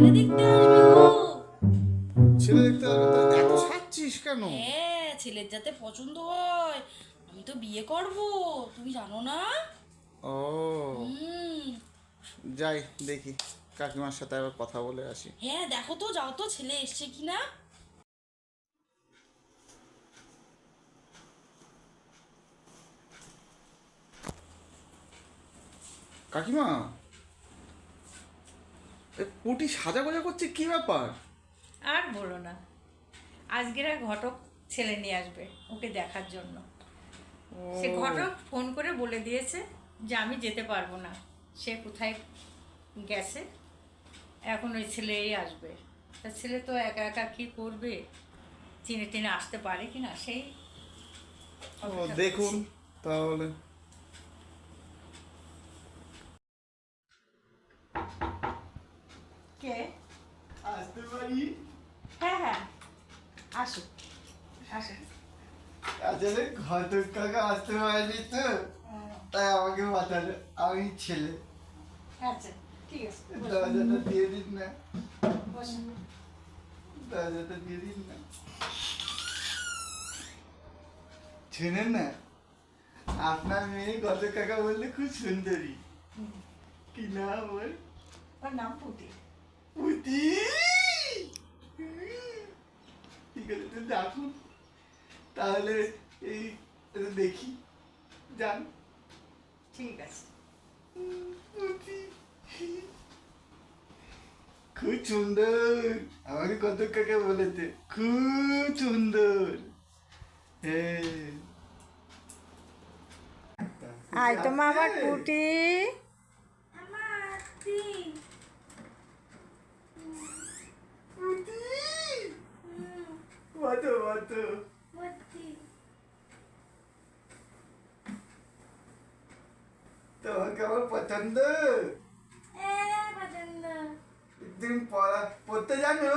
ছেলে দেখতে আসবে গো। ছেলে দেখতে আসবে তো এত সাজছিস কেন? হ্যাঁ, ছেলের যাতে পছন্দ হয়। আমি তো বিয়ে করব, তুমি জানো না? ও, হুম। যাই দেখি, কাকিমার সাথে আবার কথা বলে আসি। হ্যাঁ, দেখো তো, যাও তো ছেলে এসছে কিনা। কাকিমা, পুটি সাজা গোজা করছে, কি ব্যাপার? আর বলো না, আজকের এক ঘটক ছেলে নিয়ে আসবে ওকে দেখার জন্য। সে ও, ঘটক ফোন করে বলে দিয়েছে যে আমি যেতে পারবো না, সে কোথায় গেছে, এখন ওই ছেলেই আসবে। তা ছেলে তো একা একা কী করবে, চিনে টিনে আসতে পারে কি না সেই ও অপেক্ষা দেখুন করছি। তাহলে। কে? আসতে পারি? হ্যাঁ হ্যাঁ, আসুক আসুক। আসলে ঘটক কাকা আসতে পারেনি তো, তাই আমাকে বাঁচালো। আমি ছেলে। আচ্ছা, ঠিক আছে, দরজাটা দিয়ে দিন না, বসুন। দরজাটা দিয়ে দিন না। শুনেন না, আপনার মেয়ে ঘটক কাকা বললে খুব সুন্দরী। কি নাম ওর? ওর নাম পুটি। পুতি। ঠিক আছে, তো ডাকুন তাহলে। এই এটা দেখি, যান। ঠিক আছে। পুতি খুব সুন্দর, আমাকে কত কাকে বলেছে খুব সুন্দর। হ্যাঁ, আয় তো মা আমার পুটি। পুতি, কত কত তোমাকে আমার পছন্দ। তুমি পড়তে জানো?